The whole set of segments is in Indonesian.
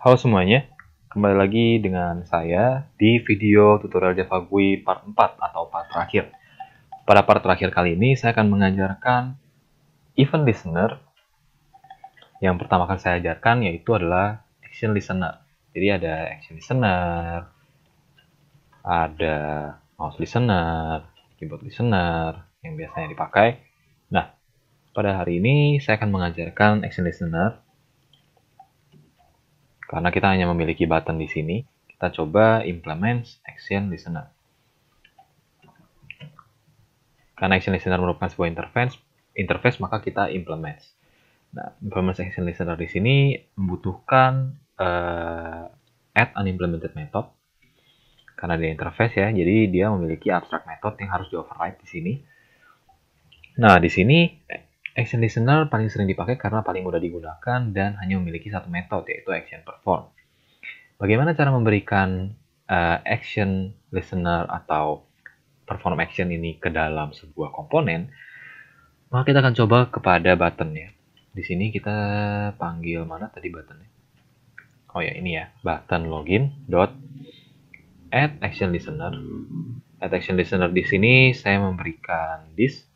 Halo semuanya, kembali lagi dengan saya di video tutorial Java GUI part 4 atau part terakhir. Pada part terakhir kali ini saya akan mengajarkan event listener. Yang pertama akan saya ajarkan yaitu adalah action listener. Jadi ada action listener, ada mouse listener, keyboard listener yang biasanya dipakai. Nah, pada hari ini saya akan mengajarkan action listener. Karena kita hanya memiliki button di sini, kita coba implement action listener. Karena action listener merupakan sebuah interface maka kita implement. Nah, implement action listener di sini membutuhkan add unimplemented method. Karena dia interface ya, jadi dia memiliki abstract method yang harus di override di sini. Nah, di sini action listener paling sering dipakai karena paling mudah digunakan dan hanya memiliki satu metode, yaitu action perform. Bagaimana cara memberikan action listener atau perform action ini ke dalam sebuah komponen? Maka kita akan coba kepada buttonnya. Di sini kita panggil mana tadi buttonnya? Oh ya, ini ya, button login dot add action listener. Add action listener di sini saya memberikan this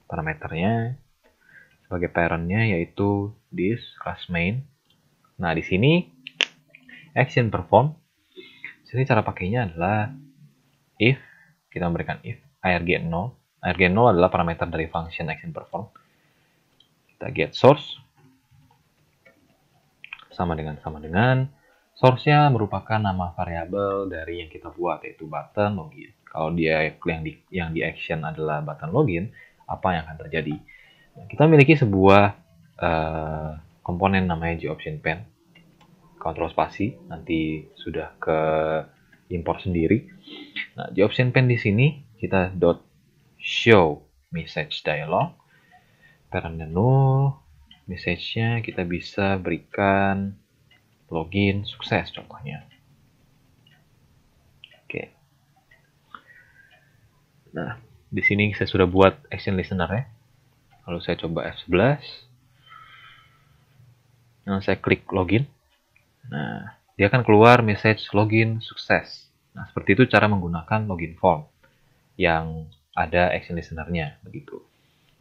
parameternya sebagai parentnya yaitu this class main. Nah, di sini action perform. Sini cara pakainya adalah if kita memberikan if arg0. Arg0 adalah parameter dari function action perform. Kita get source sama dengan source-nya merupakan nama variabel dari yang kita buat, yaitu button login. Kalau dia yang di action adalah button login, apa yang akan terjadi? Nah, kita memiliki sebuah komponen namanya GOptionPen. Kontrol spasi, nanti sudah ke import sendiri. Nah, GOptionPen di sini kita .show message dialog, parentnya null, message-nya kita bisa berikan login sukses contohnya. Oke. Nah, di sini saya sudah buat action listener ya. Lalu saya coba F11. Nah, saya klik login. Nah, dia akan keluar message login sukses. Nah, seperti itu cara menggunakan login form yang ada action listener-nya begitu.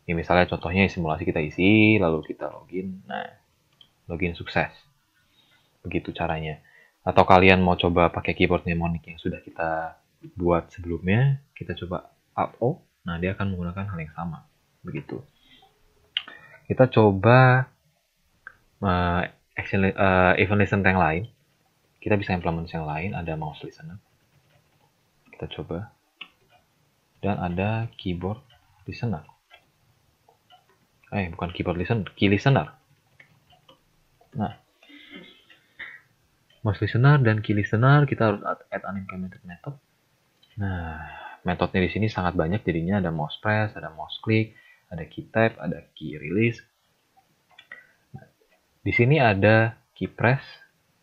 Ini misalnya contohnya simulasi kita isi, lalu kita login. Nah, login sukses. Begitu caranya. Atau kalian mau coba pakai keyboard mnemonic yang sudah kita buat sebelumnya, kita coba Alt-O. Nah, dia akan menggunakan hal yang sama. Begitu. Kita coba event listener yang lain. Kita bisa implement yang lain, ada mouse listener. Kita coba. Dan ada keyboard listener. Bukan keyboard listener, key listener. Nah, mouse listener dan key listener kita harus add unimplemented method. Nah, metodenya di sini sangat banyak, jadinya ada mouse press, ada mouse click, ada key tap, ada key release. Nah, di sini ada key press,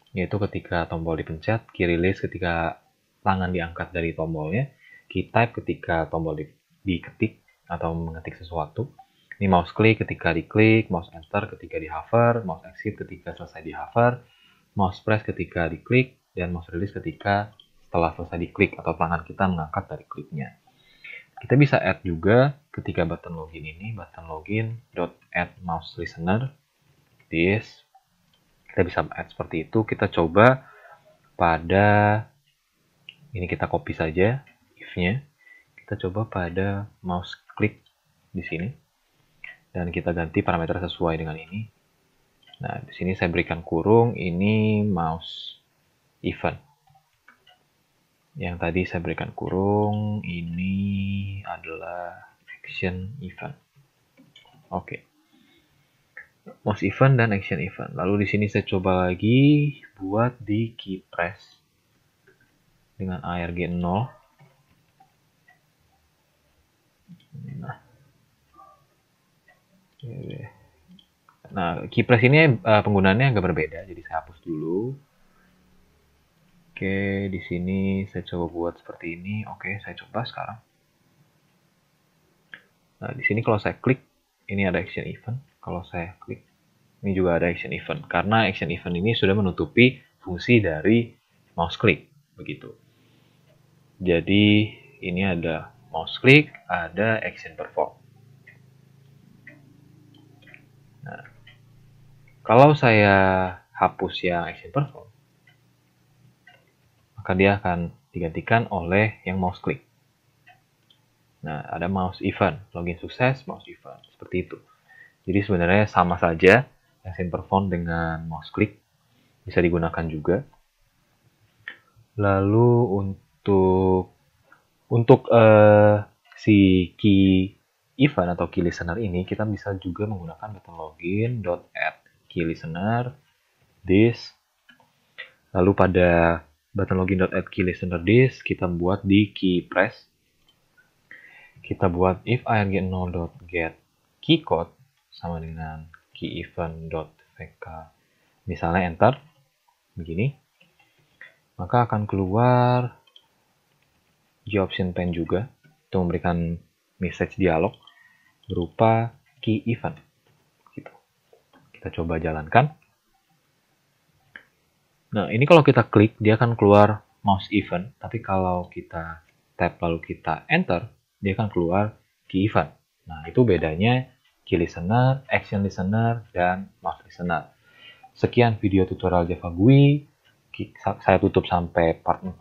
yaitu ketika tombol dipencet, key release ketika tangan diangkat dari tombolnya, key type ketika tombol diketik atau mengetik sesuatu. Ini mouse click ketika diklik, mouse enter ketika di hover, mouse exit ketika selesai di hover, mouse press ketika diklik, dan mouse release ketika setelah selesai diklik atau tangan kita mengangkat dari kliknya. Kita bisa add juga ketika button login ini, button login .add mouse listener. This kita bisa add seperti itu. Kita coba pada ini, kita copy saja if-nya. Kita coba pada mouse click di sini. Dan kita ganti parameter sesuai dengan ini. Nah, di sini saya berikan kurung, ini mouse event. Yang tadi saya berikan kurung, ini adalah action event. Oke. Mouse event dan action event. Lalu di sini saya coba lagi buat di key press dengan arg0. Nah, key press ini penggunaannya agak berbeda, jadi saya hapus dulu. Oke, di sini saya coba buat seperti ini. Oke, saya coba sekarang. Nah, di sini kalau saya klik, ini ada action event. Kalau saya klik, ini juga ada action event. Karena action event ini sudah menutupi fungsi dari mouse click begitu. Jadi ini ada mouse click, ada action perform. Nah, kalau saya hapus yang action perform, maka dia akan digantikan oleh yang mouse click. Nah, ada mouse event, login sukses, mouse event, seperti itu. Jadi sebenarnya sama saja action perform dengan mouse click, bisa digunakan juga. Lalu untuk si key event atau key listener ini, kita bisa juga menggunakan button login.add key listener this. Lalu pada button login.add key listener this, kita buat di key press. Kita buat if irg0.get key code sama dengan key event.vk. Misalnya enter, begini. Maka akan keluar G-option pane juga untuk memberikan message dialog berupa key event. Gitu. Kita coba jalankan. Nah, ini kalau kita klik, dia akan keluar mouse event. Tapi kalau kita tap lalu kita enter, dia akan keluar key event. Nah, itu bedanya key listener, action listener, dan mouse listener. Sekian video tutorial Java GUI. Saya tutup sampai part 4.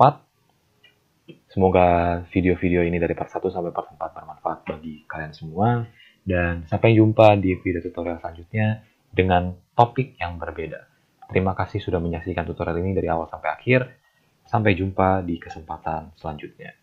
Semoga video-video ini dari part 1 sampai part 4 bermanfaat bagi kalian semua. Dan sampai jumpa di video tutorial selanjutnya dengan topik yang berbeda. Terima kasih sudah menyaksikan tutorial ini dari awal sampai akhir. Sampai jumpa di kesempatan selanjutnya.